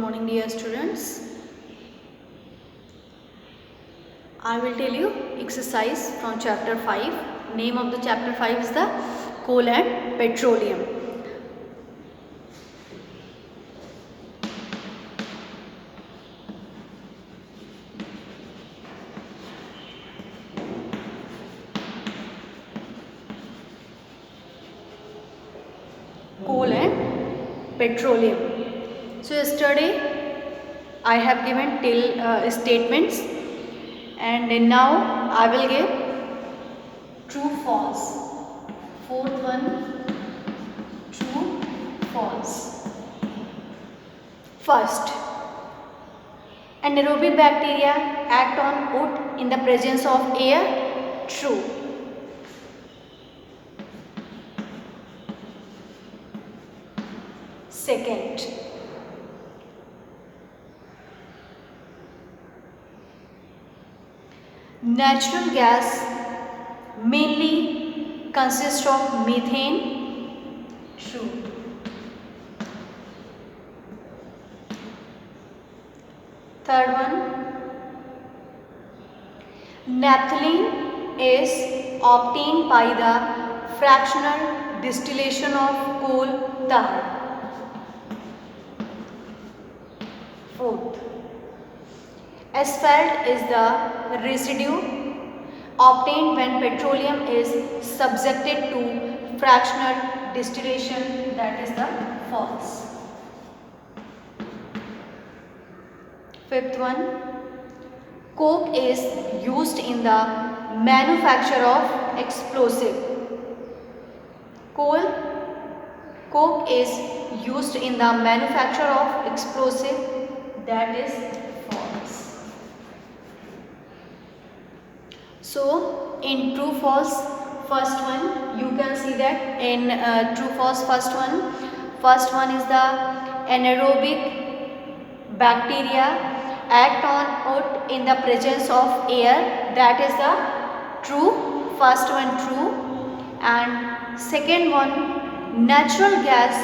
morning, dear students. I will tell you exercise from chapter 5. Name of the chapter 5 is the coal and petroleum. Coal and petroleum. So yesterday I have given till statements, and now I will give true false. Fourth one, true false. First, anaerobic bacteria act on wood in the presence of air. True. Second, natural gas mainly consists of methane. True. Third one, naphthalene is obtained by the fractional distillation of coal tar. Fourth, asphalt is the residue obtained when petroleum is subjected to fractional distillation. That is the false. Fifth one, coke is used in the manufacture of explosive. Coke is used in the manufacture of explosive. That is false. So in true false first one, you can see that in true false first one is the anaerobic bacteria act on wood in the presence of air. That is the true. First one true. And second one, natural gas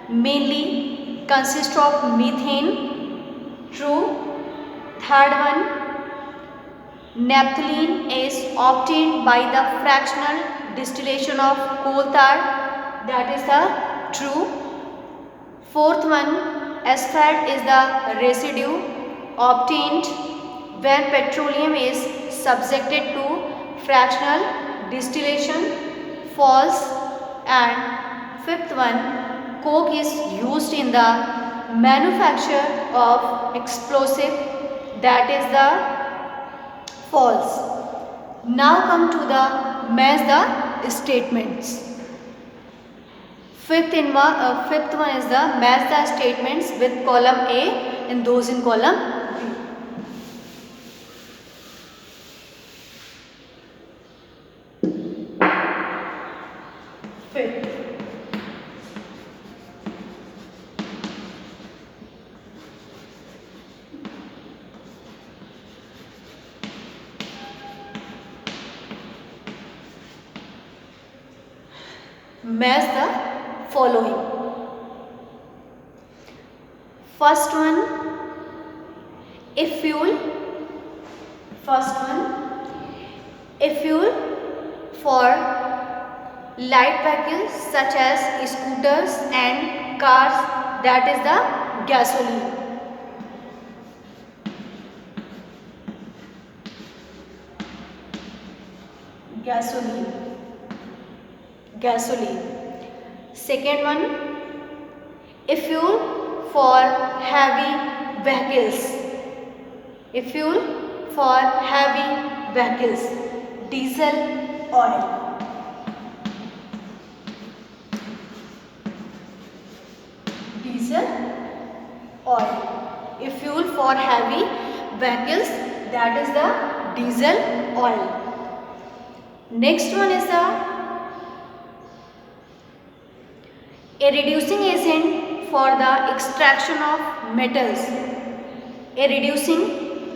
mainly consists of methane. True. Third one, naphthalene is obtained by the fractional distillation of coal tar. That is the true. Fourth one, asphalt is the residue obtained when petroleum is subjected to fractional distillation. False. And fifth one, coke is used in the manufacture of explosive. That is the false. Now come to the match the statements. Fifth one is the match the statements with column A and those in column B. Fifth, match the following. First one, a fuel. First one, a fuel for light vehicles such as scooters and cars. That is the gasoline. Gasoline. Second one, a fuel for heavy vehicles. A fuel for heavy vehicles. Diesel oil. Diesel oil. A fuel for heavy vehicles. That is the diesel oil. Next one is a reducing agent for the extraction of metals. A reducing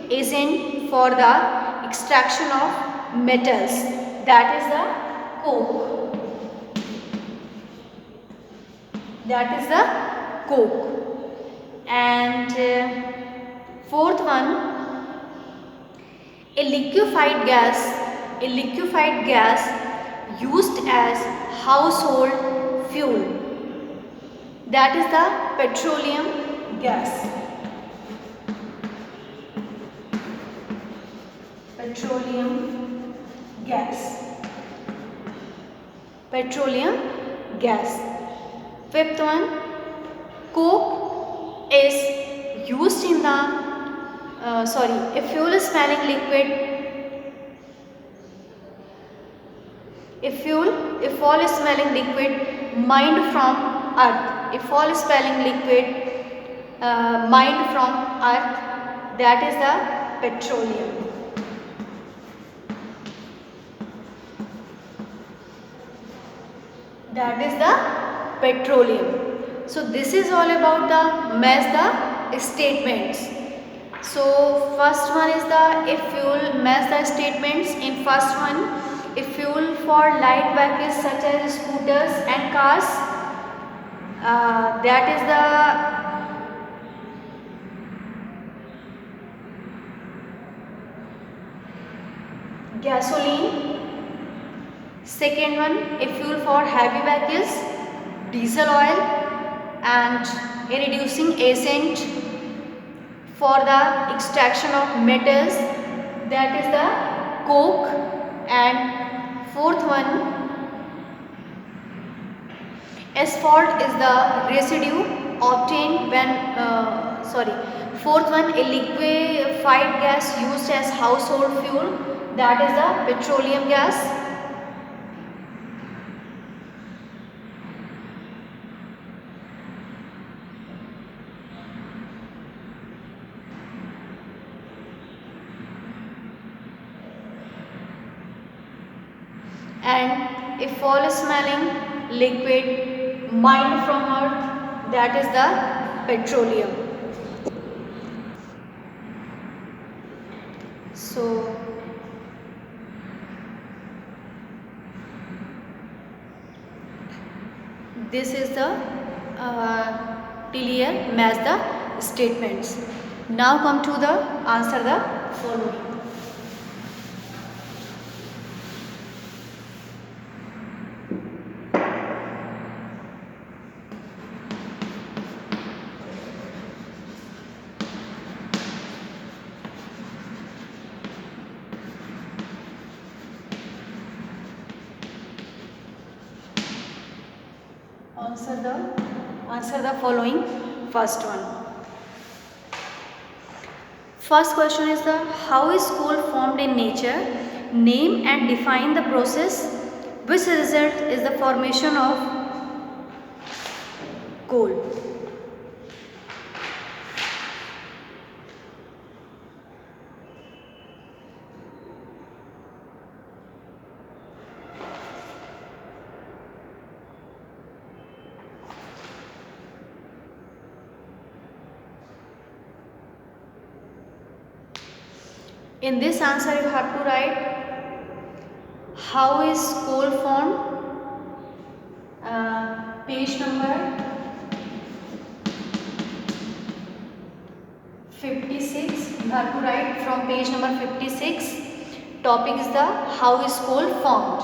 agent for the extraction of metals. That is the coke. That is the coke. And fourth one, a liquefied gas used as household fuel, that is the petroleum gas. Petroleum gas. Petroleum gas. Fifth one, coke is used in the a fuel smelling liquid. A foul smelling liquid mined from earth. A foul smelling liquid mined from earth, that is the petroleum. That is the petroleum. So this is all about the the statements. So first one is the if fuel match the statements. In first one, if fuel for light vehicles such as scooters and cars, that is the gasoline. Second one, if fuel for heavy vehicles, diesel oil, and a reducing agent for the extraction of metals, that is the coke. And fourth one, asphalt is the residue obtained when fourth one, a liquefied gas used as household fuel, that is the petroleum gas. And a foul smelling liquid mined from earth, that is the petroleum. So this is the till here match the statements. Now come to the answer the following. Answer the following. First one. First question is the how is coal formed in nature? Name and define the process which result is the formation of coal. In this answer you have to write how is coal formed. Page number 56. You have to write from page number 56. Topic is the how is coal formed.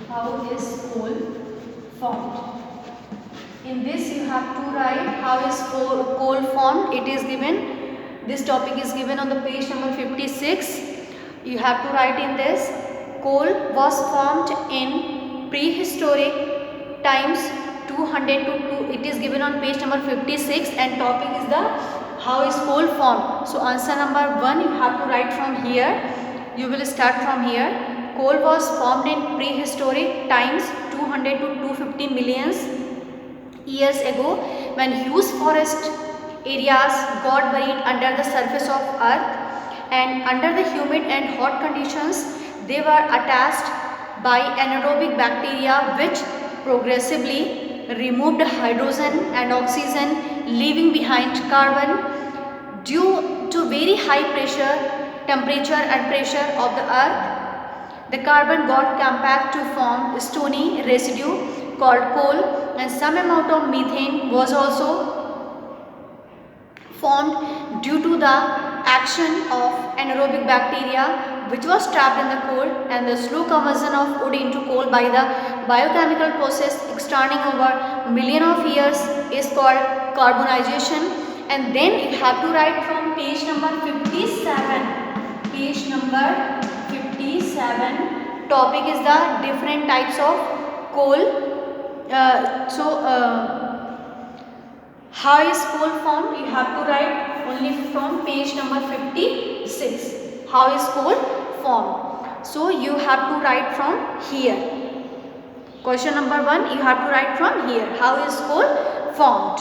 How is coal formed? In this you have to write how is coal formed. It is given, this topic is given on the page number 56. You have to write in this, coal was formed in prehistoric times 200 to 2. It is given on page number 56 and topic is the how is coal formed. So answer number 1 you have to write from here. You will start from here. Coal was formed in prehistoric times 200 to 250 millions years ago when huge forest areas got buried under the surface of earth, and under the humid and hot conditions they were attached by anaerobic bacteria which progressively removed hydrogen and oxygen, leaving behind carbon. Due to very high pressure, temperature and pressure of the earth, the carbon got compact to form stony residue called coal, and some amount of methane was also formed due to the action of anaerobic bacteria which was trapped in the coal, and the slow conversion of wood into coal by the biochemical process extending over million of years is called carbonization. And then you have to write from page number 57. Page number 57. Topic is the different types of coal. How is coal formed? You have to write only from page number 56. How is coal formed? So you have to write from here. Question number 1, you have to write from here. How is coal formed?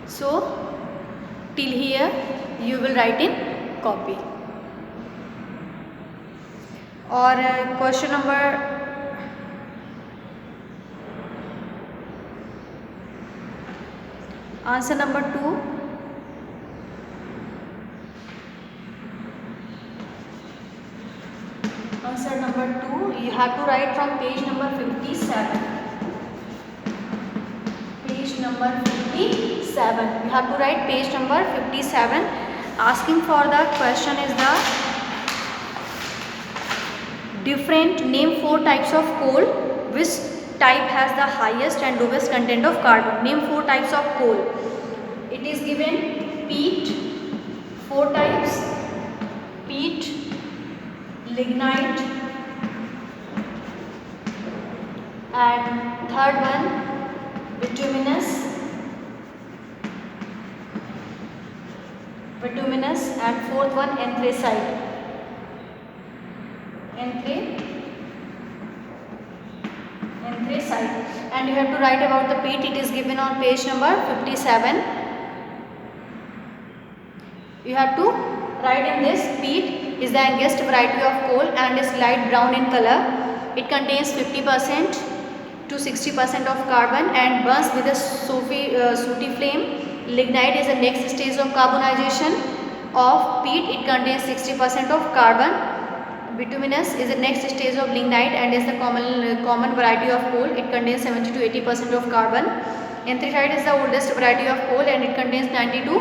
So till here you will write in copy. Or question number answer number 2. Answer number 2, you have to write from page number 57. Page number 57. You have to write page number 57. Asking for the question is the different, name 4 types of coal. Which type has the highest and lowest content of carbon? Name 4 types of coal. It is given peat, 4 types, peat, lignite, and third one bituminous, and fourth one anthracite. Anthracite. And you have to write about the peat. It is given on page number 57. You have to write in this: peat is the youngest variety of coal and is light brown in color. It contains 50% to 60% of carbon and burns with a sooty flame. Lignite is the next stage of carbonization of peat. It contains 60% of carbon. Bituminous is the next stage of lignite and is the common variety of coal. It contains 70 to 80% of carbon. Anthracite is the oldest variety of coal and it contains 90 to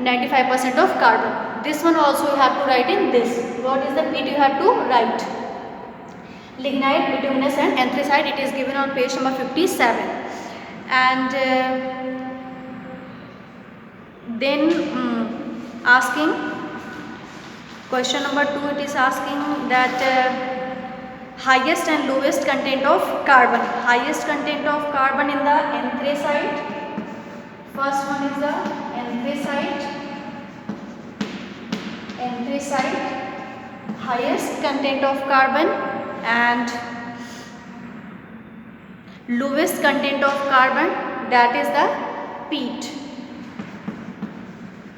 95% of carbon. This one also you have to write in this. What is the peat you have to write? Lignite, bituminous and anthracite. It is given on page number 57. And then asking question number 2, it is asking that highest and lowest content of carbon. Highest content of carbon in the anthracite. First one is the anthracite, highest content of carbon, and lowest content of carbon, that is the peat.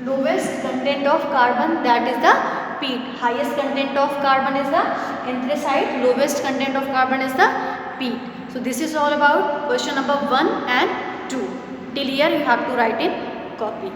Lowest content of carbon, that is the peat. Highest content of carbon is the anthracite, lowest content of carbon is the peat. So this is all about question number 1 and 2. Till here you have to write in copy.